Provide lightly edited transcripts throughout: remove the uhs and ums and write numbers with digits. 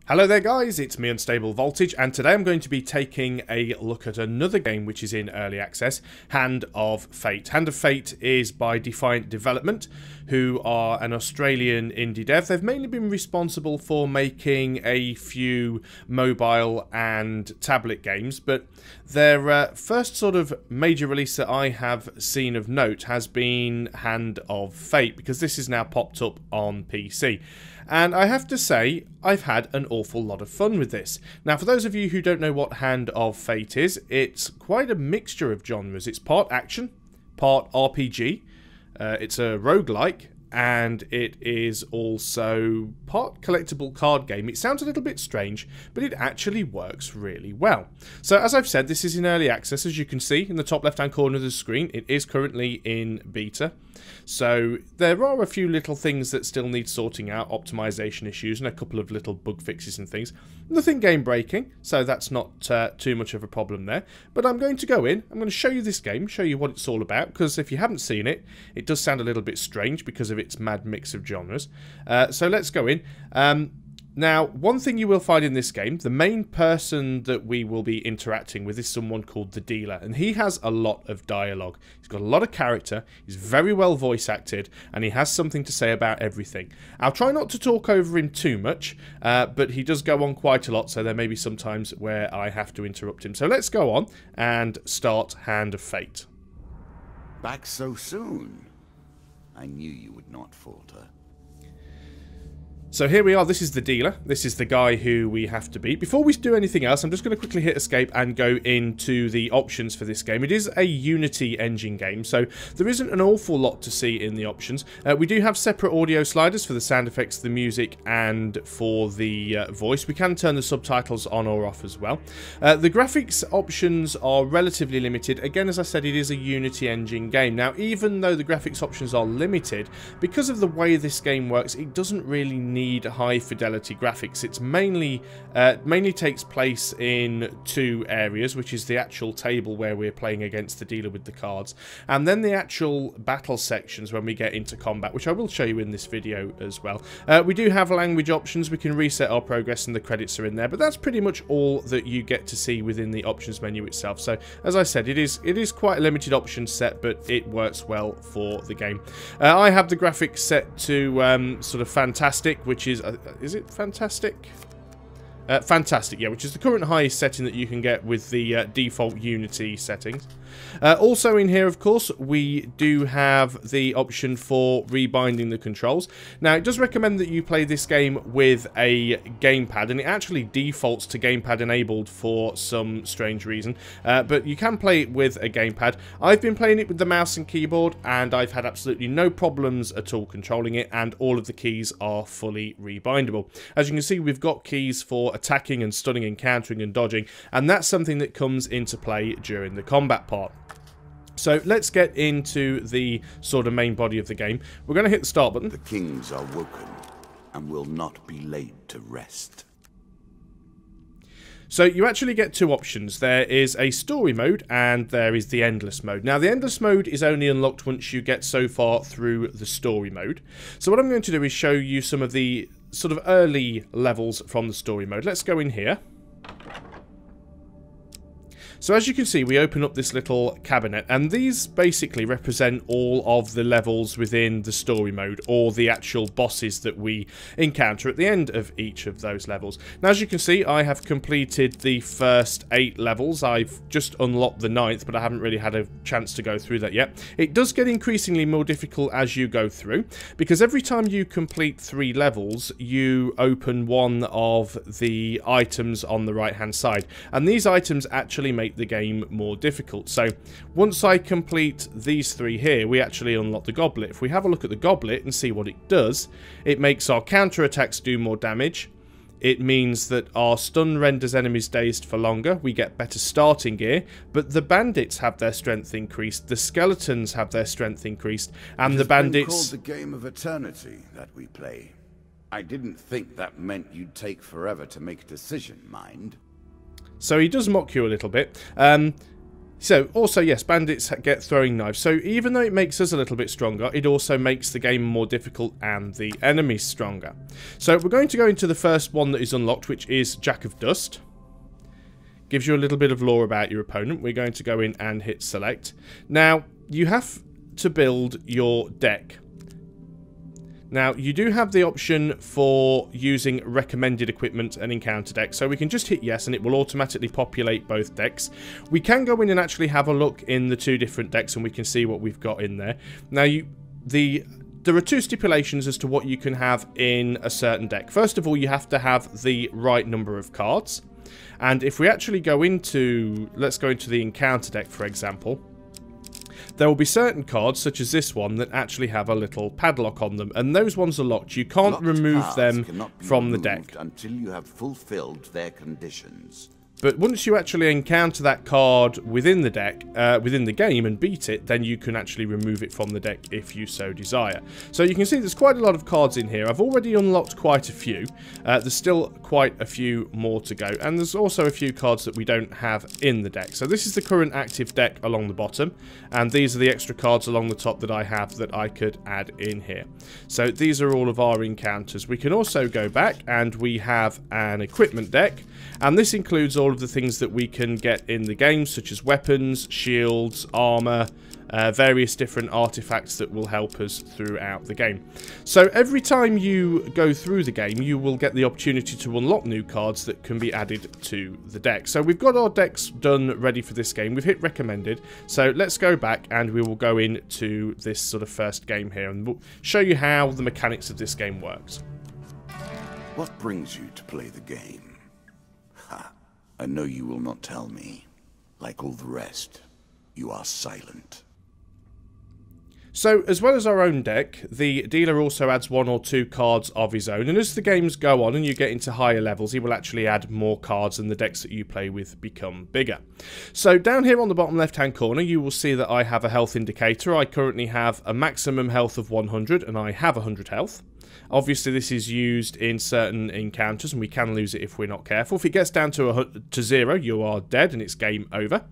Hello there guys, it's me Unstable Voltage, and today I'm going to be taking a look at another game which is in early access, Hand of Fate. Hand of Fate is by Defiant Development, who are an Australian indie dev. They've mainly been responsible for making a few mobile and tablet games, but their first sort of major release that I have seen of note has been Hand of Fate, because this is now popped up on PC. And I have to say, I've had an awful lot of fun with this. Now, for those of you who don't know what Hand of Fate is, it's quite a mixture of genres. It's part action, part RPG, it's a roguelike, and it is also part collectible card game. It sounds a little bit strange, but it actually works really well. So as I've said, this is in early access. As you can see in the top left hand corner of the screen, it is currently in beta. So there are a few little things that still need sorting out, optimization issues and a couple of little bug fixes and things. Nothing game breaking, so that's not too much of a problem there. But I'm going to go in, I'm going to show you this game, show you what it's all about, because if you haven't seen it, it does sound a little bit strange because of its mad mix of genres. So let's go in. Now, one thing you will find in this game, the main person that we will be interacting with is someone called the Dealer, and he has a lot of dialogue. He's got a lot of character, he's very well voice acted, and he has something to say about everything. I'll try not to talk over him too much, but he does go on quite a lot, so there may be some times where I have to interrupt him. So let's go on and start Hand of Fate. Back so soon? I knew you would not falter. So here we are, this is the Dealer, this is the guy who we have to beat. Before we do anything else, I'm just going to quickly hit escape and go into the options for this game. It is a Unity engine game, so there isn't an awful lot to see in the options. We do have separate audio sliders for the sound effects, the music, and for the voice. We can turn the subtitles on or off as well. The graphics options are relatively limited. Again, as I said, it is a Unity engine game. Now, even though the graphics options are limited, because of the way this game works, it doesn't really need high fidelity graphics. It's mainly takes place in two areas, which is the actual table where we're playing against the Dealer with the cards, and then the actual battle sections when we get into combat, which I will show you in this video as well. We do have language options. We can reset our progress and the credits are in there, but that's pretty much all that you get to see within the options menu itself. So as I said, it is quite a limited option set, but it works well for the game. I have the graphics set to sort of fantastic, which is it fantastic? Fantastic, yeah, which is the current highest setting that you can get with the default Unity settings. Also in here, of course, we do have the option for rebinding the controls. Now, it does recommend that you play this game with a gamepad, and it actually defaults to gamepad enabled for some strange reason, but you can play it with a gamepad. I've been playing it with the mouse and keyboard, and I've had absolutely no problems at all controlling it, and all of the keys are fully rebindable. As you can see, we've got keys for attacking and stunning and countering and dodging, and that's something that comes into play during the combat part. So let's get into the sort of main body of the game. We're going to hit the start button. The kings are woken and will not be laid to rest. So you actually get two options. There is a story mode and there is the endless mode. Now, the endless mode is only unlocked once you get so far through the story mode. So what I'm going to do is show you some of the sort of early levels from the story mode. Let's go in here. So as you can see, we open up this little cabinet, and these basically represent all of the levels within the story mode, or the actual bosses that we encounter at the end of each of those levels. Now, as you can see, I have completed the first 8 levels. I've just unlocked the 9th, but I haven't really had a chance to go through that yet. It does get increasingly more difficult as you go through, because every time you complete 3 levels, you open one of the items on the right-hand side, and these items actually make the game more difficult. So once I complete these 3 here, we actually unlock the goblet. If we have a look at the goblet and see what it does, it makes our counter attacks do more damage. It means that our stun renders enemies dazed for longer. We get better starting gear, but the bandits have their strength increased, the skeletons have their strength increased, and the bandits... It's called the game of eternity that we play. I didn't think that meant you'd take forever to make a decision, mind. So he does mock you a little bit. So, also, yes, bandits get throwing knives. So, even though it makes us a little bit stronger, it also makes the game more difficult and the enemies stronger. So, we're going to go into the first one that is unlocked, which is Jack of Dust. Gives you a little bit of lore about your opponent. We're going to go in and hit select. Now, you have to build your deck. Now, you do have the option for using recommended equipment and encounter decks, so we can just hit yes and it will automatically populate both decks. We can go in and actually have a look in the two different decks and we can see what we've got in there. Now, there are two stipulations as to what you can have in a certain deck. First of all, you have to have the right number of cards. And if we actually go into, let's go into the encounter deck, for example, there will be certain cards, such as this one, that actually have a little padlock on them, and those ones are locked. You can't remove them from the deck until you have fulfilled their conditions. But once you actually encounter that card within the deck, within the game, and beat it, then you can actually remove it from the deck if you so desire. So you can see there's quite a lot of cards in here. I've already unlocked quite a few. There's still quite a few more to go. And there's also a few cards that we don't have in the deck. So this is the current active deck along the bottom. And these are the extra cards along the top that I have that I could add in here. So these are all of our encounters. We can also go back and we have an equipment deck. And this includes all of the things that we can get in the game, such as weapons, shields, armor, various different artifacts that will help us throughout the game. So every time you go through the game, you will get the opportunity to unlock new cards that can be added to the deck. So we've got our decks done ready for this game. We've hit recommended. So let's go back and we will go into this sort of first game here and we'll show you how the mechanics of this game works. What brings you to play the game? I know you will not tell me. Like all the rest, you are silent. So, as well as our own deck, the dealer also adds 1 or 2 cards of his own, and as the games go on and you get into higher levels, he will actually add more cards and the decks that you play with become bigger. So, down here on the bottom left-hand corner, you will see that I have a health indicator. I currently have a maximum health of 100, and I have 100 health. Obviously, this is used in certain encounters, and we can lose it if we're not careful. If it gets down to 0, you are dead, and it's game over.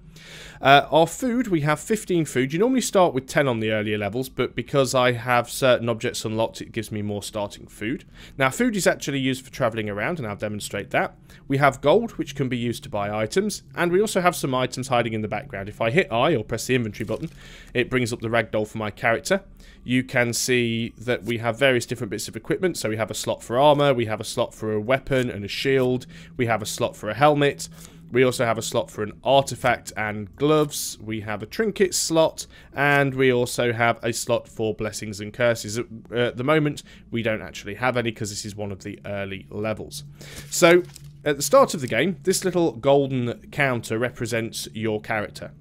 Our food, we have 15 food. You normally start with 10 on the earlier levels, but because I have certain objects unlocked, it gives me more starting food. Now, food is actually used for travelling around, and I'll demonstrate that. We have gold, which can be used to buy items, and we also have some items hiding in the background. If I hit I, or press the inventory button, it brings up the ragdoll for my character. You can see that we have various different bits of equipment. So we have a slot for armor, we have a slot for a weapon and a shield, we have a slot for a helmet, we also have a slot for an artifact and gloves, we have a trinket slot, and we also have a slot for blessings and curses. At the moment, we don't actually have any because this is one of the early levels. So, at the start of the game, this little golden counter represents your character.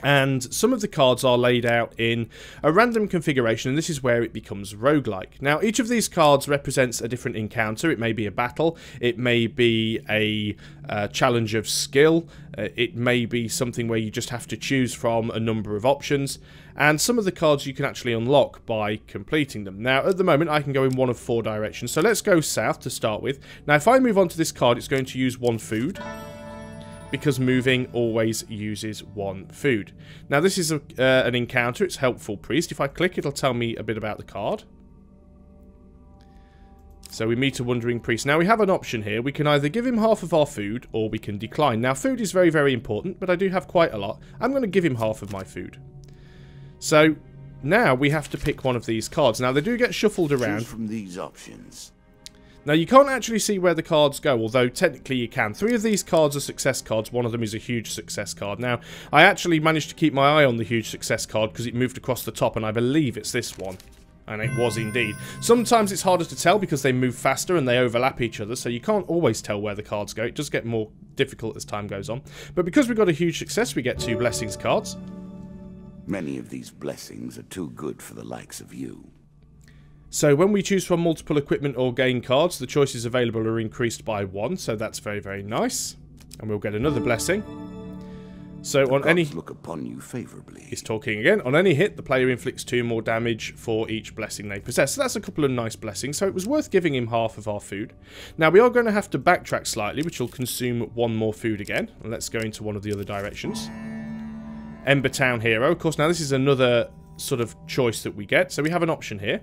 And some of the cards are laid out in a random configuration, and this is where it becomes roguelike. Now, each of these cards represents a different encounter. It may be a battle, it may be a challenge of skill, it may be something where you just have to choose from a number of options, and some of the cards you can actually unlock by completing them. Now, at the moment, I can go in one of 4 directions, so let's go south to start with. Now, if I move on to this card, it's going to use 1 food. Because moving always uses 1 food. Now this is an encounter, it's Helpful Priest. If I click, it'll tell me a bit about the card. So we meet a Wandering Priest. Now we have an option here. We can either give him half of our food, or we can decline. Now food is very, very important, but I do have quite a lot. I'm going to give him half of my food. So now we have to pick one of these cards. Now they do get shuffled around. Choose from these options. Now, you can't actually see where the cards go, although technically you can. 3 of these cards are success cards. One of them is a huge success card. Now, I actually managed to keep my eye on the huge success card because it moved across the top, and I believe it's this one. And it was indeed. Sometimes it's harder to tell because they move faster and they overlap each other, so you can't always tell where the cards go. It does get more difficult as time goes on. But because we got a huge success, we get 2 blessings cards. Many of these blessings are too good for the likes of you. So when we choose from multiple equipment or gain cards, the choices available are increased by 1, so that's very, very nice. And we'll get another blessing. So on any... look upon you favorably. He's talking again. On any hit, the player inflicts 2 more damage for each blessing they possess. So that's a couple of nice blessings, so it was worth giving him half of our food. Now we are going to have to backtrack slightly, which will consume 1 more food again. And let's go into one of the other directions. Ember Town Hero. Of course, now this is another sort of choice that we get. So we have an option here.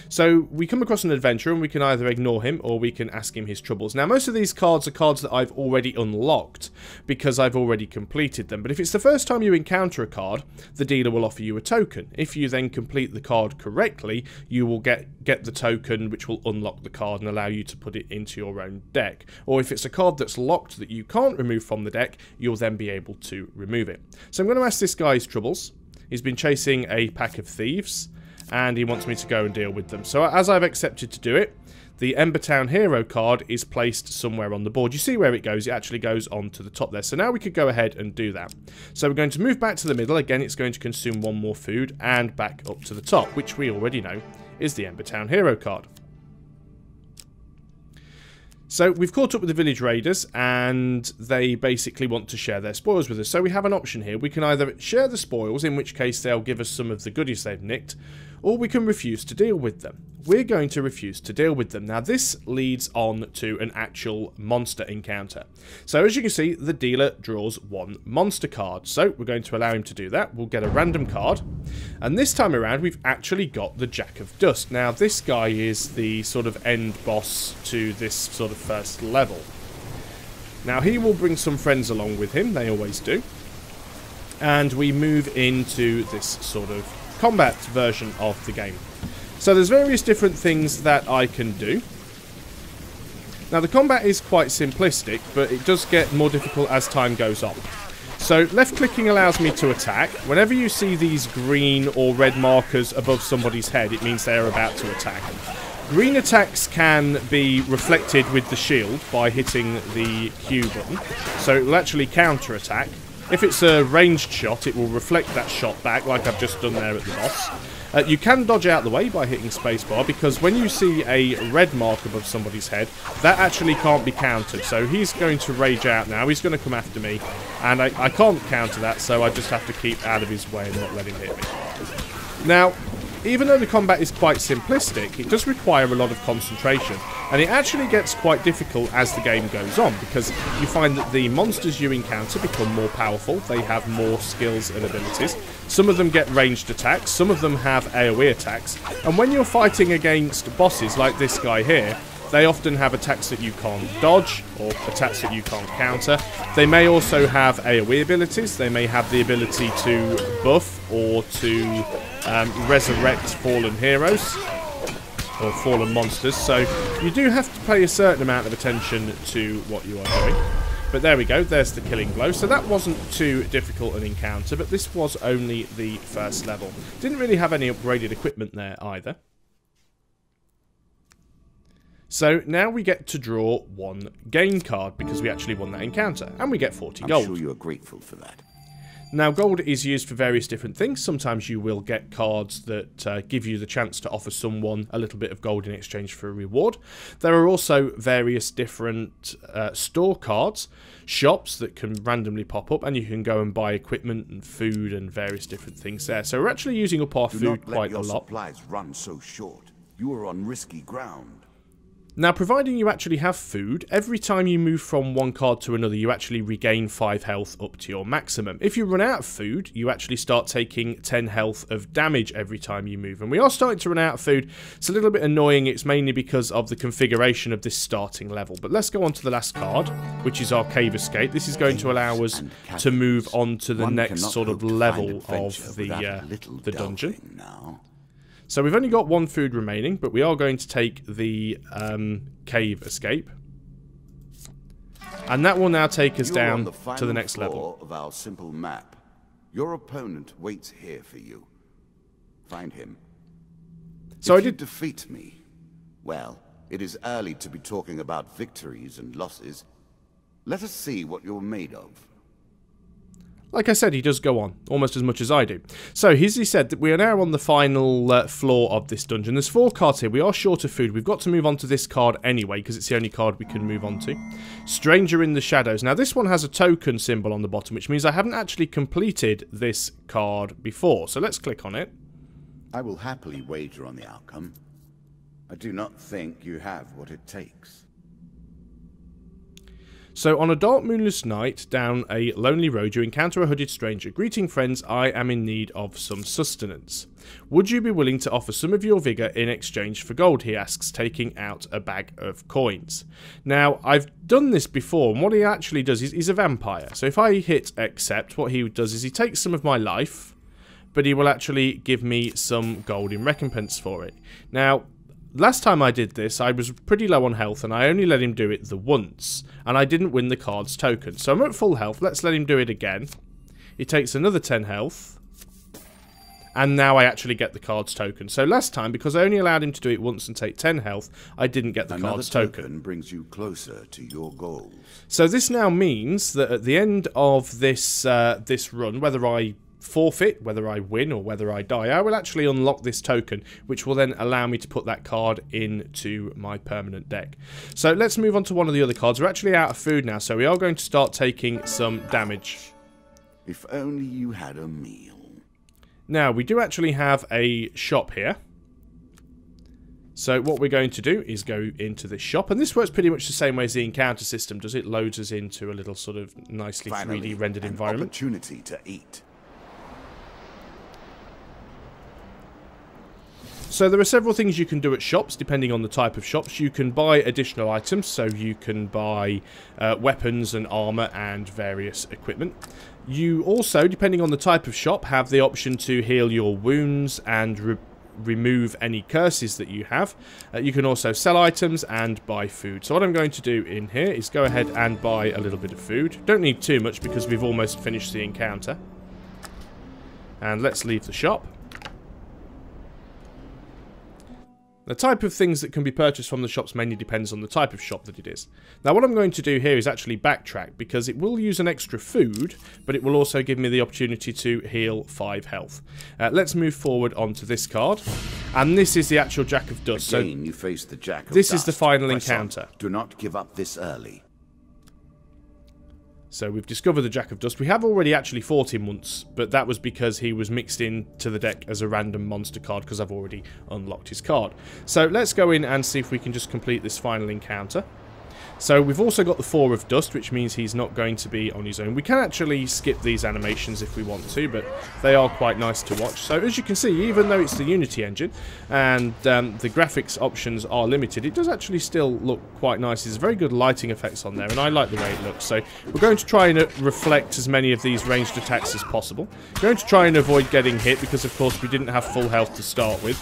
So we come across an adventurer and we can either ignore him or we can ask him his troubles. Now most of these cards are cards that I've already unlocked because I've already completed them. But if it's the first time you encounter a card, the dealer will offer you a token. If you then complete the card correctly, you will get the token, which will unlock the card and allow you to put it into your own deck. Or if it's a card that's locked that you can't remove from the deck, you'll then be able to remove it. So I'm going to ask this guy his troubles. He's been chasing a pack of thieves, and he wants me to go and deal with them. So as I've accepted to do it, the Ember Town Hero card is placed somewhere on the board. You see where it goes? It actually goes onto the top there. So now we could go ahead and do that. So we're going to move back to the middle. Again, it's going to consume one more food, and back up to the top, which we already know is the Ember Town Hero card. So we've caught up with the village raiders, and they basically want to share their spoils with us. So we have an option here. We can either share the spoils, in which case they'll give us some of the goodies they've nicked, or we can refuse to deal with them. We're going to refuse to deal with them. Now this leads on to an actual monster encounter. So as you can see, the dealer draws one monster card. So we're going to allow him to do that. We'll get a random card. And this time around, we've actually got the Jack of Dust. Now this guy is the sort of end boss to this sort of first level. Now he will bring some friends along with him. They always do. And we move into this sort of combat version of the game. So there's various different things that I can do. Now the combat is quite simplistic, but it does get more difficult as time goes on. So left clicking allows me to attack. Whenever you see these green or red markers above somebody's head, it means they are about to attack. Green attacks can be reflected with the shield by hitting the Q button, so it will actually counter attack. If it's a ranged shot, it will reflect that shot back, like I've just done there at the boss. You can dodge out the way by hitting spacebar, because when you see a red mark above somebody's head, that actually can't be countered. So he's going to rage out now. He's going to come after me, and I can't counter that, so I just have to keep out of his way and not let him hit me. Now, even though the combat is quite simplistic, it does require a lot of concentration, and it actually gets quite difficult as the game goes on, because you find that the monsters you encounter become more powerful. They have more skills and abilities. Some of them get ranged attacks, some of them have AoE attacks, and when you're fighting against bosses like this guy here, they often have attacks that you can't dodge, or attacks that you can't counter. They may also have AoE abilities. They may have the ability to buff or to resurrect fallen heroes or fallen monsters. So you do have to pay a certain amount of attention to what you are doing. But there we go, there's the killing blow. So that wasn't too difficult an encounter, but this was only the first level. Didn't really have any upgraded equipment there either. So now we get to draw one game card because we actually won that encounter, and we get 40 gold. I'm sure you're grateful for that. Now gold is used for various different things. Sometimes you will get cards that give you the chance to offer someone a little bit of gold in exchange for a reward. There are also various different store cards, shops that can randomly pop up, and you can go and buy equipment and food and various different things there. So we're actually using up our food quite a lot. Do not let your supplies run so short. You are on risky ground. Now, providing you actually have food, every time you move from one card to another, you actually regain 5 health up to your maximum. If you run out of food, you actually start taking 10 health of damage every time you move. And we are starting to run out of food. It's a little bit annoying. It's mainly because of the configuration of this starting level. But let's go on to the last card, which is our cave escape. This is going to allow us to move on to the next sort of level of the dungeon. Now. So we've only got 1 food remaining, but we are going to take the cave escape. And that will now take us down to the next level of our simple map. Your opponent waits here for you. Find him. So if you defeat me, well, it is early to be talking about victories and losses. Let us see what you're made of. Like I said, he does go on, almost as much as I do. So, as he said, that we are now on the final floor of this dungeon. There's 4 cards here. We are short of food. We've got to move on to this card anyway, because it's the only card we can move on to. Stranger in the Shadows. Now, this one has a token symbol on the bottom, which means I haven't actually completed this card before. So, let's click on it. I will happily wager on the outcome. I do not think you have what it takes. So, on a dark moonless night, down a lonely road, you encounter a hooded stranger. Greeting, friends, I am in need of some sustenance. Would you be willing to offer some of your vigour in exchange for gold, he asks, taking out a bag of coins. Now, I've done this before, and what he actually does is he's a vampire. So if I hit accept, what he does is he takes some of my life, but he will actually give me some gold in recompense for it. Now, last time I did this, I was pretty low on health, and I only let him do it the once, and I didn't win the card's token. So I'm at full health. Let's let him do it again. He takes another 10 health, and now I actually get the card's token. So last time, because I only allowed him to do it once and take 10 health, I didn't get the card's token. Brings you closer to your goals. So this now means that at the end of this this run, whether I forfeit, whether I win or whether I die, I will actually unlock this token, which will then allow me to put that card into my permanent deck. So let's move on to one of the other cards. We're actually out of food now, so we are going to start taking some damage. If only you had a meal. Now, we do actually have a shop here. So what we're going to do is go into this shop, and this works pretty much the same way as the encounter system does. It loads us into a little sort of nicely 3D rendered environment. Opportunity to eat. So there are several things you can do at shops, depending on the type of shops. You can buy additional items, so you can buy weapons and armor and various equipment. You also, depending on the type of shop, have the option to heal your wounds and remove any curses that you have. You can also sell items and buy food. So what I'm going to do in here is go ahead and buy a little bit of food. Don't need too much because we've almost finished the encounter. And let's leave the shop. The type of things that can be purchased from the shops mainly depends on the type of shop that it is. Now what I'm going to do here is actually backtrack, because it will use an extra food, but it will also give me the opportunity to heal 5 health. Let's move forward onto this card, and this is the actual Jack of Dust. Again, so you face the Jack of this Dust. Is the final encounter. Do not give up this early. So we've discovered the Jack of Dust. We have already actually fought him once, but that was because he was mixed into the deck as a random monster card, because I've already unlocked his card. So let's go in and see if we can just complete this final encounter. So we've also got the 4 of Dust, which means he's not going to be on his own. We can actually skip these animations if we want to, but they are quite nice to watch. So as you can see, even though it's the Unity engine and the graphics options are limited, it does actually still look quite nice. There's very good lighting effects on there, and I like the way it looks. So we're going to try and reflect as many of these ranged attacks as possible. We're going to try and avoid getting hit, because of course we didn't have full health to start with.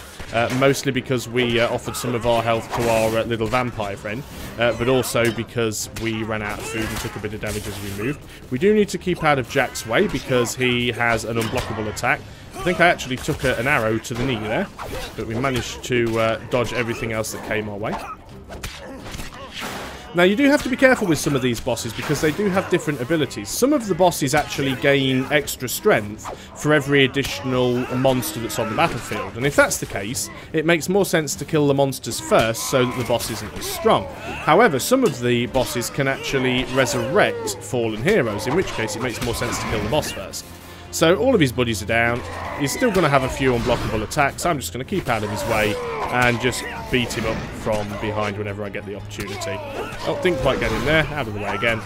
Mostly because we offered some of our health to our little vampire friend, but also because we ran out of food and took a bit of damage as we moved. We do need to keep out of Jack's way, because he has an unblockable attack. I think I actually took an arrow to the knee there, but we managed to dodge everything else that came our way. Now, you do have to be careful with some of these bosses, because they do have different abilities. Some of the bosses actually gain extra strength for every additional monster that's on the battlefield. And if that's the case, it makes more sense to kill the monsters first so that the boss isn't as strong. However, some of the bosses can actually resurrect fallen heroes, in which case it makes more sense to kill the boss first. So all of his buddies are down. He's still going to have a few unblockable attacks. I'm just going to keep out of his way and just beat him up from behind whenever I get the opportunity. Oh, didn't quite get in there. Out of the way again.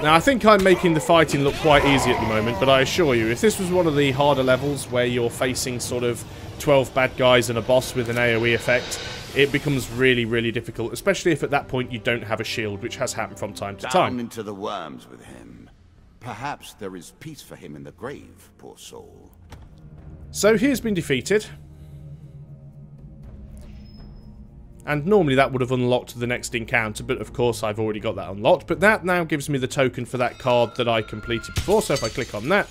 Now, I think I'm making the fighting look quite easy at the moment, but I assure you, if this was one of the harder levels where you're facing sort of 12 bad guys and a boss with an AoE effect, it becomes really, really difficult, especially if at that point you don't have a shield, which has happened from time to time. Down into the worms with him. Perhaps there is peace for him in the grave, poor soul. So he has been defeated. And normally that would have unlocked the next encounter, but of course I've already got that unlocked. But that now gives me the token for that card that I completed before, so if I click on that,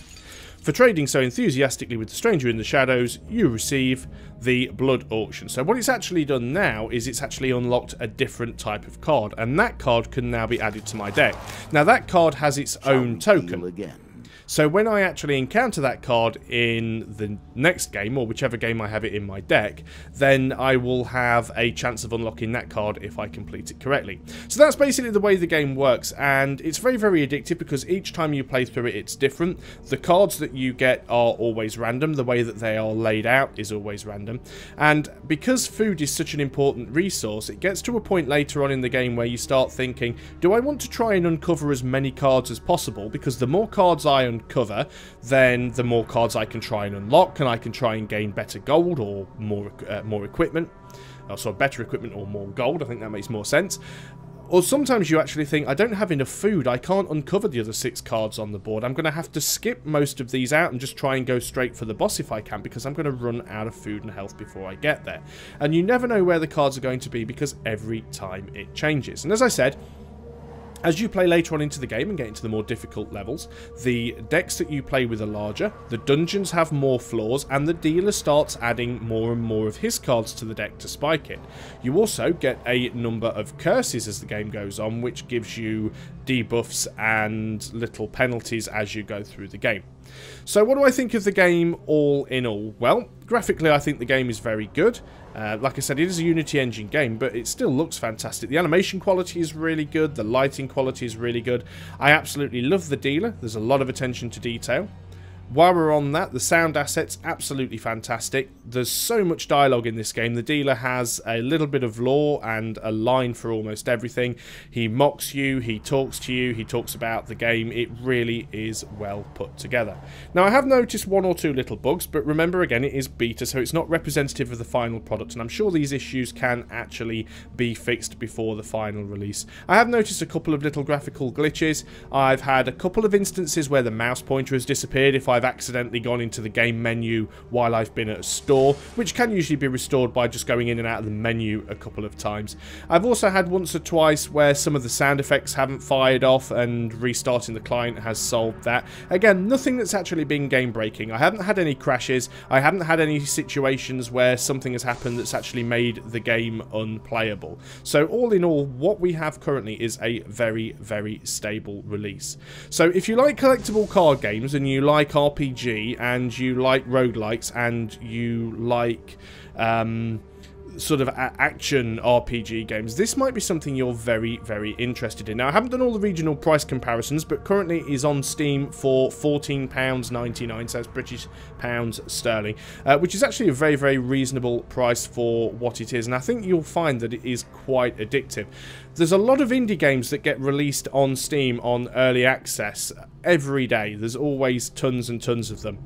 for trading so enthusiastically with the stranger in the shadows, you receive the blood auction. So what it's actually done now is it's actually unlocked a different type of card, and that card can now be added to my deck. Now that card has its own token. So when I actually encounter that card in the next game, or whichever game I have it in my deck, then I will have a chance of unlocking that card if I complete it correctly. So that's basically the way the game works, and it's very, very addictive because each time you play through it, it's different. The cards that you get are always random. The way that they are laid out is always random. And because food is such an important resource, it gets to a point later on in the game where you start thinking, do I want to try and uncover as many cards as possible? Because the more cards I uncover, then the more cards I can try and unlock, and I can try and gain better gold or more equipment. So better equipment or more gold. I think that makes more sense. Or sometimes you actually think, I don't have enough food, I can't uncover the other 6 cards on the board. I'm going to have to skip most of these out and just try and go straight for the boss if I can, because I'm going to run out of food and health before I get there. And you never know where the cards are going to be because every time it changes. And as I said, as you play later on into the game and get into the more difficult levels, the decks that you play with are larger, the dungeons have more floors, and the dealer starts adding more and more of his cards to the deck to spike it. You also get a number of curses as the game goes on, which gives you debuffs and little penalties as you go through the game. So what do I think of the game all in all? Well, graphically I think the game is very good. Like I said, it is a Unity engine game, but it still looks fantastic. The animation quality is really good, the lighting quality is really good. I absolutely love the dealer, there's a lot of attention to detail. While we're on that, the sound assets, absolutely fantastic. There's so much dialogue in this game. The dealer has a little bit of lore and a line for almost everything. He mocks you, he talks to you, he talks about the game. It really is well put together. Now, I have noticed 1 or 2 little bugs, but remember again, it is beta, so it's not representative of the final product, and I'm sure these issues can actually be fixed before the final release. I have noticed a couple of little graphical glitches. I've had a couple of instances where the mouse pointer has disappeared if I've accidentally gone into the game menu while I've been at a store, which can usually be restored by just going in and out of the menu a couple of times. I've also had once or twice where some of the sound effects haven't fired off, and restarting the client has solved that. Again, nothing that's actually been game breaking. I haven't had any crashes, I haven't had any situations where something has happened that's actually made the game unplayable. So all in all, what we have currently is a very, very stable release. So if you like collectible card games and you like RPG and you like roguelikes and you like sort of action RPG games, this might be something you're very, very interested in. Now, I haven't done all the regional price comparisons, but currently it is on Steam for £14.99, so that's British pounds sterling, which is actually a very, very reasonable price for what it is, and I think you'll find that it is quite addictive. There's a lot of indie games that get released on Steam on early access every day. There's always tons and tons of them.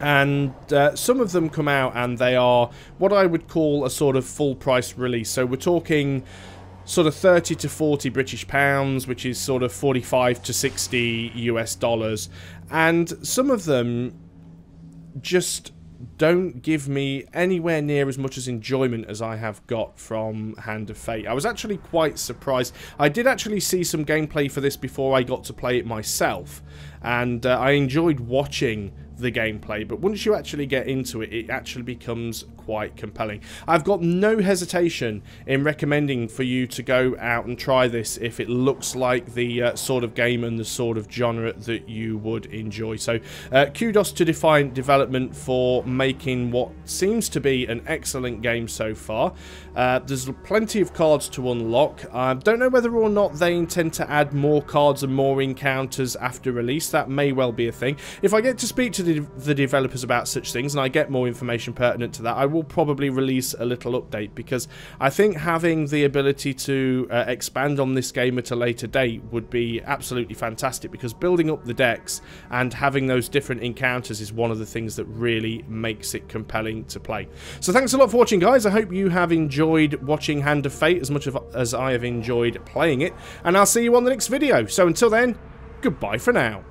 And some of them come out and they are what I would call a sort of full price release. So we're talking sort of 30 to 40 British pounds, which is sort of 45 to 60 US dollars. And some of them just don't give me anywhere near as much as enjoyment as I have got from Hand of Fate. I was actually quite surprised. I did actually see some gameplay for this before I got to play it myself, and I enjoyed watching the gameplay, but once you actually get into it, it actually becomes quite compelling. I've got no hesitation in recommending for you to go out and try this if it looks like the sort of game and the sort of genre that you would enjoy. So kudos to Defiant Development for making what seems to be an excellent game so far. There's plenty of cards to unlock. I don't know whether or not they intend to add more cards and more encounters after release. That may well be a thing. If I get to speak to the developers about such things and I get more information pertinent to that, I will probably release a little update, because I think having the ability to expand on this game at a later date would be absolutely fantastic, because building up the decks and having those different encounters is one of the things that really makes it compelling to play. So thanks a lot for watching, guys. I hope you have enjoyed watching Hand of Fate as much as I have enjoyed playing it, and I'll see you on the next video. So until then, goodbye for now.